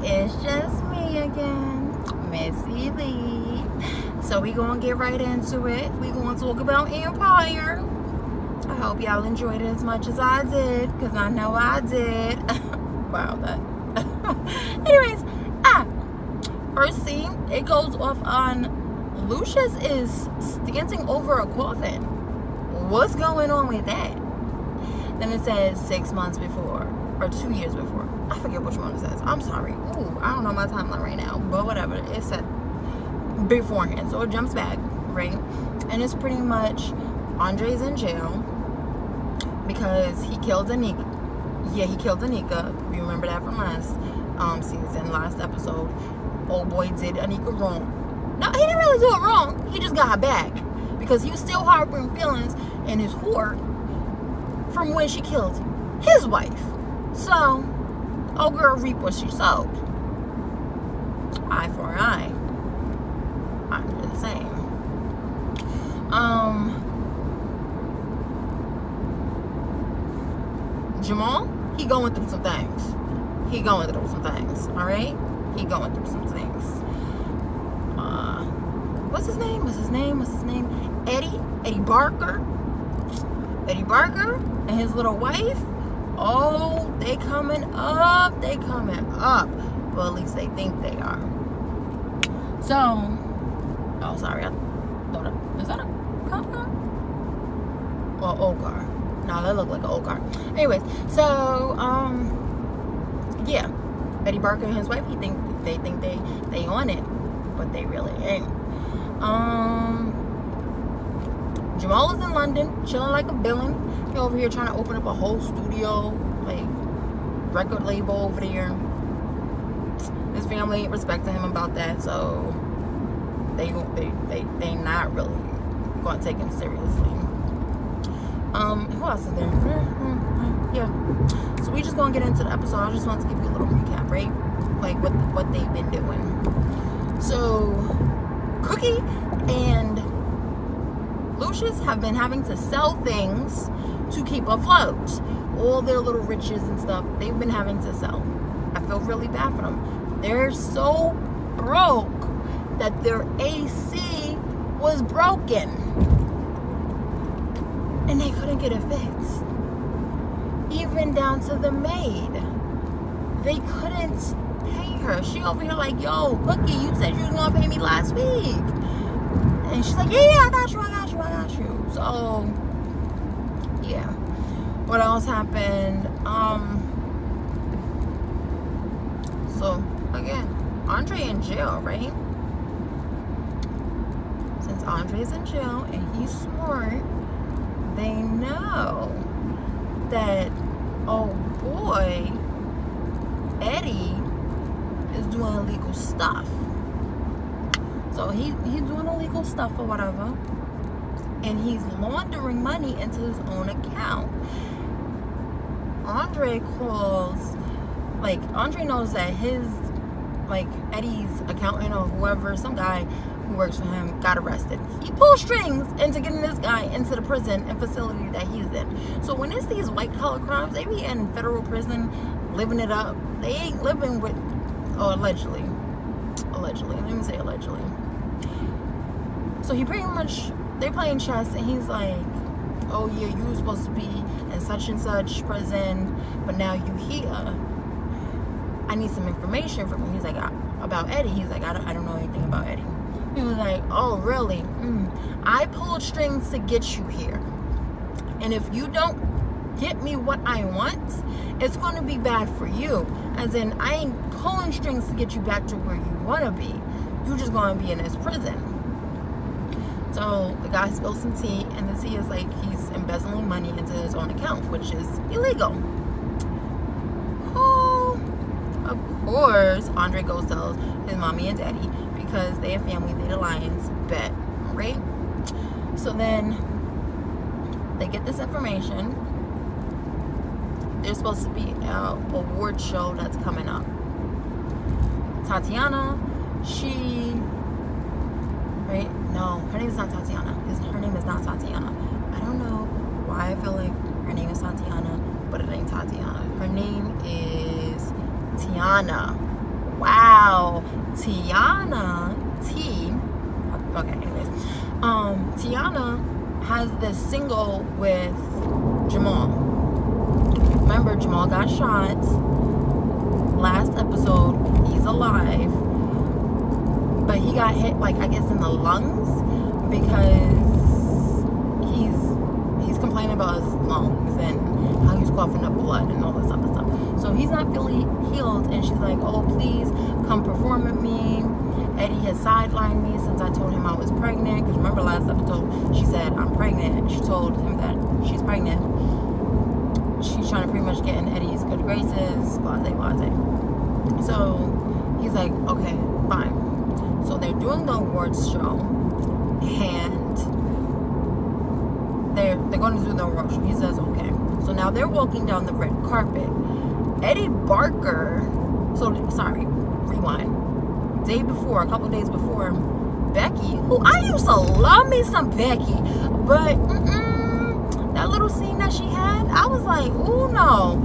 It's just me again, Missy Lee. So we gonna get right into it. We gonna talk about Empire. I hope y'all enjoyed it as much as I did, because I know I did. Wow, that. Anyways, first scene, it goes off on Lucius is dancing over a coffin. What's going on with that? Then it says 6 months before, or 2 years before. I forget which one it says. I'm sorry. Ooh, I don't know my timeline right now, but whatever. It said beforehand, so it jumps back, right? And it's pretty much Andre's in jail because he killed Anika. Yeah, he killed Anika. We remember that from last season, last episode. Old boy did Anika wrong. No, he didn't really do it wrong. He just got her back because he was still harboring feelings in his whore from when she killed his wife. So, old girl reap what she sowed. Eye for an eye. I'm just saying. Jamal, he going through some things. Alright? He going through some things. What's his name? Eddie Barker and his little wife. Oh, they coming up. Well, at least they think they are. So, oh, sorry. I thought, is that a cop car? Well, old car. No, that looked like an old car. Anyways, so, yeah. Eddie Barker and his wife, they think they on it, but they really ain't. Jamal is in London, chilling like a villain. He over here trying to open up a whole studio, like record label over there. His family ain't respecting him about that, so they not really gonna take him seriously. Who else is there? Yeah. So we just gonna get into the episode. I just want to give you a little recap, right? Like what they've been doing. So Cookie and Lucius have been having to sell things to keep afloat. All their little riches and stuff, they've been having to sell. I feel really bad for them. They're so broke that their AC was broken. And they couldn't get it fixed. Even down to the maid. They couldn't pay her. She over here like, yo, Cookie, you said you was gonna pay me last week. And she's like, yeah, I got you. So, yeah. What else happened? So, again, Andre in jail, right? Since Andre's in jail and he's smart, they know that, oh boy, Eddie is doing illegal stuff. So he's doing illegal stuff or whatever, and he's laundering money into his own account. Andre knows that his, like, Eddie's accountant or whoever, some guy who works for him, got arrested. He pulled strings into getting this guy into the prison and facility that he's in. So when it's these white collar crimes, they be in federal prison living it up. They ain't living with, allegedly, let me say allegedly. So he pretty much, they playing chess, and he's like, oh yeah, you were supposed to be in such and such prison, but now you here. I need some information from you. He's like, about Eddie. He's like, I don't know anything about Eddie. He was like, oh really? I pulled strings to get you here, and if you don't get me what I want, it's going to be bad for you. As in, I ain't pulling strings to get you back to where you want to be. You just going to be in this prison. So the guy spilled some tea, and the tea is like he's embezzling money into his own account, which is illegal. Oh, of course, Andre goes tells his mommy and daddy because they have family, they the Lions, bet, right? So then they get this information. There's supposed to be an award show that's coming up. Tatiana, right? No, her name is not Tatiana. Her name is not Tatiana. I don't know why I feel like her name is Tatiana, but it ain't Tatiana. Her name is Tiana. wow. Tiana has this single with Jamal. Remember, Jamal got shot last episode. He's alive, but he got hit, like, I guess in the lungs, because he's complaining about his lungs and how he's coughing up blood and all this other stuff. So he's not fully healed, and she's like, oh, please come perform with me. Eddie has sidelined me since I told him I was pregnant, because remember last episode she said I'm pregnant. She told him that she's pregnant. She's trying to pretty much get in Eddie's good graces, blase. So he's like, okay, fine. So they're doing the awards show, and they're going to do the awards show. He says, okay. So now they're walking down the red carpet. Eddie Barker, rewind. A couple days before, Becky, who I used to love me some Becky, but that little scene that she had, I was like, ooh, no.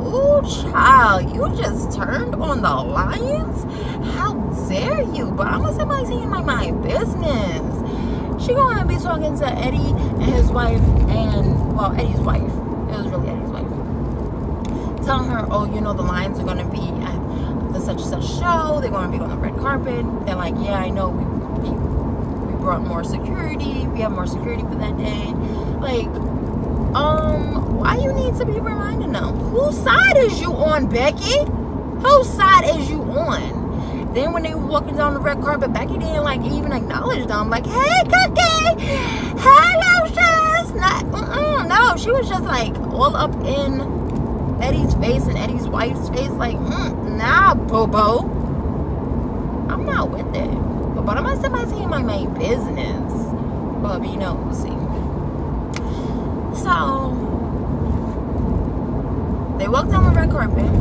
Ooh, child, you just turned on the lions? How dare you? But I'm gonna say my scene like my business. She gonna be talking to Eddie and his wife, Eddie's wife. It was really Eddie's wife. Telling her, oh, the lions are gonna be at the such and such show. They're gonna be on the red carpet. They're like, yeah, I know. We brought more security. We have more security for that day. Like, why you need to be reminding them? Whose side is you on, Becky? Whose side is you on? Then when they were walking down the red carpet, Becky didn't like even acknowledge them. Like, hey, Cookie, hello, sis. No, she was just like all up in Eddie's face and Eddie's wife's face. Like, nah, Bobo. I'm not with it. But I'm gonna say my team like my business. But we'll see. So they walk down the red carpet,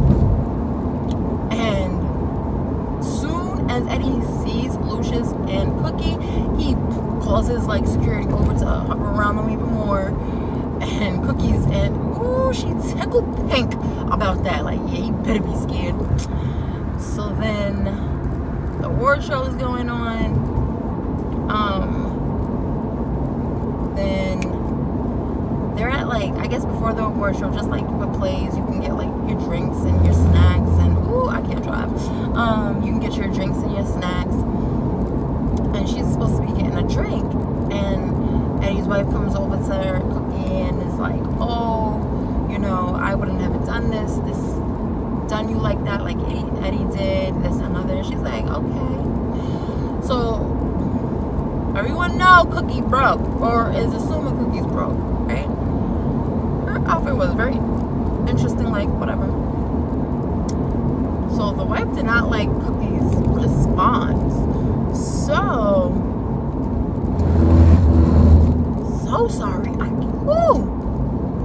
and soon as Eddie sees Lucius and Cookie, he calls his like security over to hover around them even more. And Cookie's and she tickled pink about that. Like, yeah, you better be scared. So then the award show is going on. Then they're at, like, I guess before the award show, just like with plays, you can get like your drinks and your snacks, and I can't drive. You can get your drinks and your snacks, and she's supposed to be getting a drink, and Eddie's wife comes over to her, Cookie, and is like, oh, I wouldn't have done done you like that, like Eddie did, this and other. And she's like, okay. So everyone know Cookie broke, or is assuming Cookie's broke, right? Her outfit was very interesting, like, whatever. So the wife did not like Cookie's response. So sorry.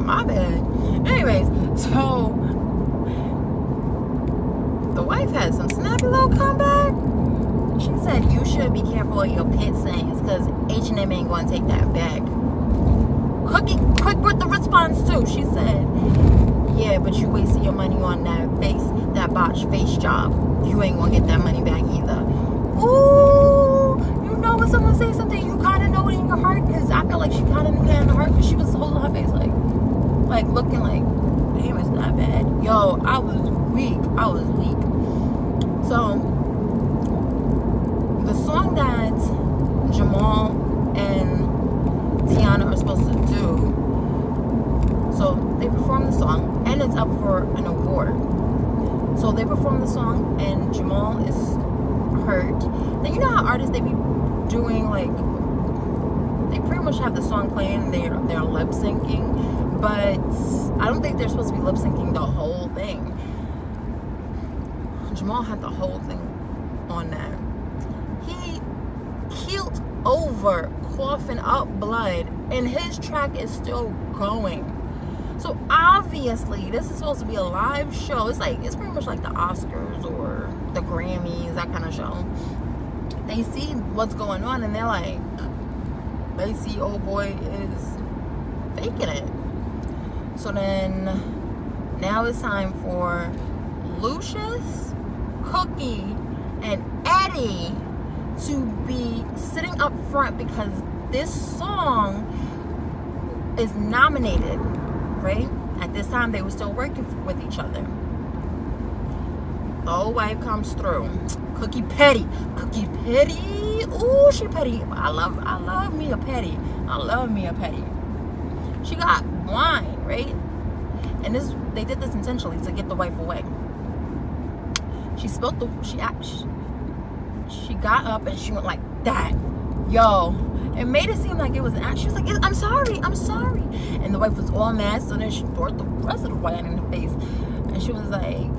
My bad. Anyways, so the wife had some snappy little comeback. She said, you should be careful of your pit sayings, because H&M ain't going to take that back. Cookie quick with the response too. She said, yeah, but you wasted your money on that botched face job. You ain't going to get that money back either. Ooh, when someone says something, you kind of know it in your heart, because I feel like she kind of knew that in her heart, because she was holding her face like looking like, damn, it's not bad. Yo, I was weak. So the song that Jamal and Tiana are supposed to do, so they perform the song, and it's up for an award. So they perform the song, and Jamal is hurt. Now, you know how artists, they be doing, like, they pretty much have the song playing, they're lip syncing, but I don't think they're supposed to be lip syncing the whole thing. Jamal had the whole thing on that. He keeled over, coughing up blood, and his track is still going. So obviously this is supposed to be a live show. It's pretty much like the Oscars or the Grammys, that kind of show. They see what's going on, and they're like, they see old boy is faking it. So then now it's time for Lucius, Cookie and Eddie to be sitting up front because this song is nominated, right? At this time, they were still working with each other. The old wife comes through. Cookie petty. Ooh, she petty. I love me a petty. She got wine, right? And they did this intentionally to get the wife away. She spilled she got up and she went like that. Yo, it made it seem like it was an act. She was like, I'm sorry. And the wife was all mad, so then she poured the rest of the wine in her face. And she was like,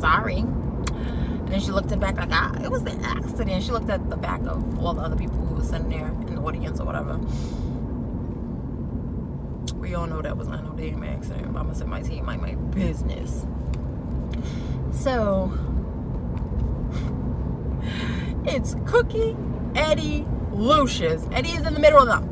sorry. And then she looked back like, it was an accident. She looked at the back of all the other people who were sitting there in the audience or whatever. We all know that was not no damn accident. I'm gonna set my team like my business. So it's Cookie, Eddie, Lucius. Eddie is in the middle of them.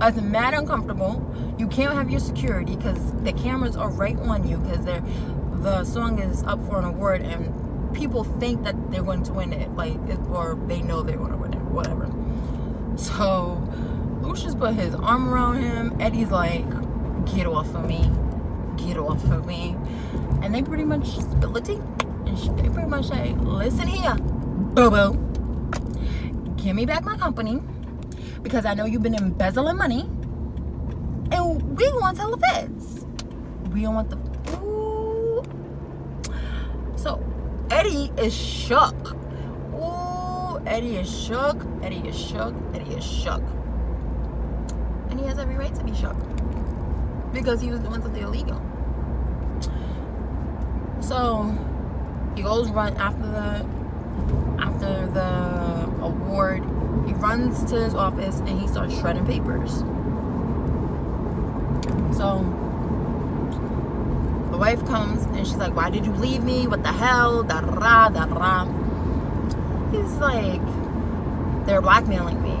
It's mad uncomfortable. You can't have your security because the cameras are right on you because the song is up for an award and people think that they're going to win it, or they know they're going to win it, whatever. So Lucius put his arm around him. Eddie's like, get off of me. And they pretty much spill the tea. And they pretty much say, listen here, boo-boo. Give me back my company because I know you've been embezzling money. And we want to tell the feds. We don't want the... Ooh. So Eddie is shook. Ooh, Eddie is shook. And he has every right to be shook because he was doing something illegal. So he goes run after the award. He runs to his office and he starts shredding papers. So the wife comes and she's like, why did you leave me? What the hell? Da-da-da. He's like, they're blackmailing me.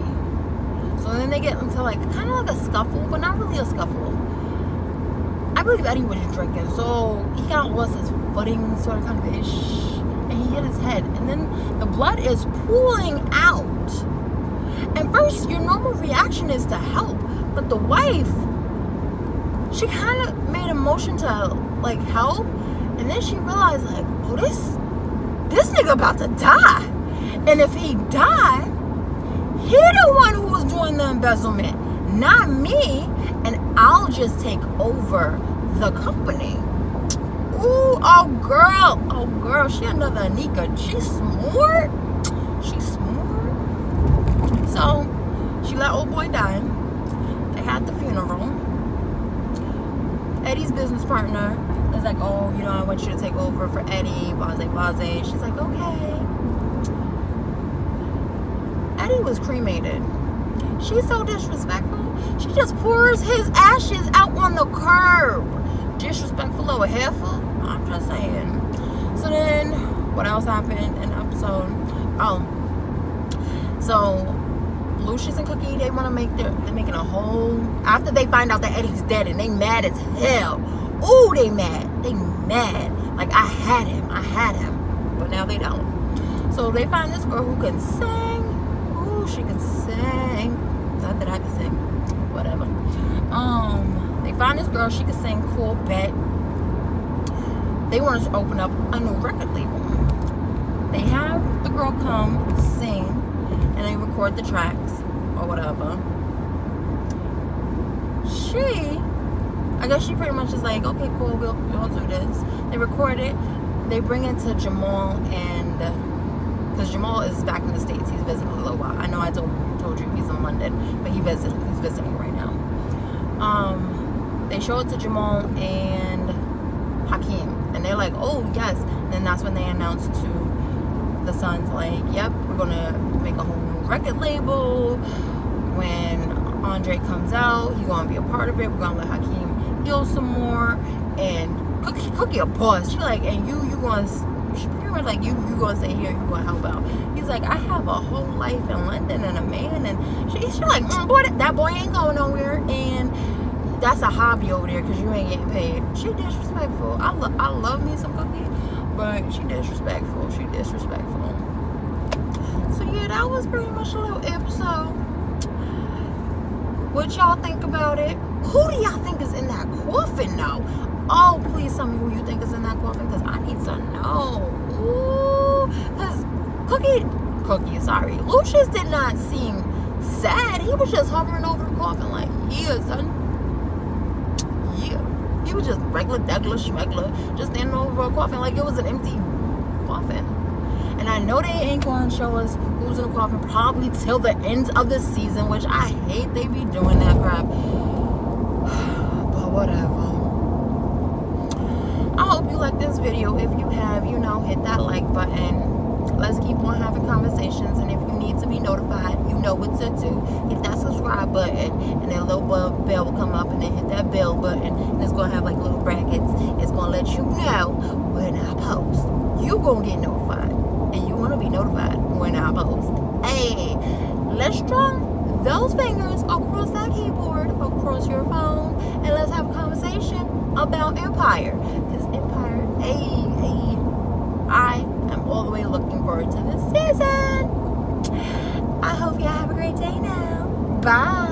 So then they get into like kind of like a scuffle, but not really a scuffle. I believe Eddie was drinking, so he kind of lost his footing, sort of kind of ish, and he hit his head. And then the blood is pooling out. And first, your normal reaction is to help, but the wife, she kind of made a motion to like help, and then she realized like, oh, this nigga about to die, and if he died, he the one who was doing the embezzlement, not me, and I'll just take over the company. Ooh, oh girl, she another Anika. She's smart. So she let old boy die. They had the funeral. Eddie's business partner is like, oh, I want you to take over for Eddie, blase. She's like, okay. Eddie was cremated. She's so disrespectful. She just pours his ashes out on the curb. Disrespectful over heifer. I'm just saying. So then, what else happened in the episode? So Lucius and Cookie, they want to they're making a whole, after they find out that Eddie's dead and they mad as hell. Ooh, they mad. Like, I had him. But now they don't. So they find this girl who can sing. Ooh, she can sing. Not that I can sing. Whatever. They find this girl, she can sing, cool, bet. They want to open up a new record label. They have the girl come sing and they record the tracks or whatever. I guess she pretty much is like, okay, cool, we'll do this. They record it. They bring it to Jamal, and because Jamal is back in the States, he's visiting a little while. I know I told you he's in London, but he's visiting right now. They show it to Jamal and Hakeem, and they're like, oh yes. And then that's when they announce to the sons, like, yep, we're gonna make a whole new record label. When Andre comes out, he's gonna be a part of it. We're gonna let Hakeem heal some more. And Cookie a boss. She like, and you gonna, she pretty much like, you gonna stay here, you gonna help out. He's like, I have a whole life in London and a man, and she like, boy, that boy ain't going nowhere, and that's a hobby over there because you ain't getting paid. She disrespectful. I love me some Cookie, But she disrespectful. So yeah, that was pretty much a little episode. What y'all think about it? Who do y'all think is in that coffin though? Oh, please tell me who you think is in that coffin, because I need to know. Ooh, because Lucius did not seem sad. He was just hovering over the coffin like, yeah, son. Yeah. He was just regular, schmegular, just standing over a coffin like it was an empty coffin. And I know they ain't going to show us who's in the coffin probably till the end of the season, which I hate they be doing that crap. But whatever. I hope you like this video. If you have, hit that like button. Let's keep on having conversations. And if you need to be notified, you know what to do. Hit that subscribe button, and that little bell will come up, and then hit that bell button, and it's going to have like little brackets. It's going to let you know when I post. You going to get notified, and you want to be notified when I post. Hey, let's draw those fingers across that keyboard, across your phone, and let's have a conversation about Empire. Because Empire, I am all the way looking forward to this season. I hope y'all have a great day now. Bye.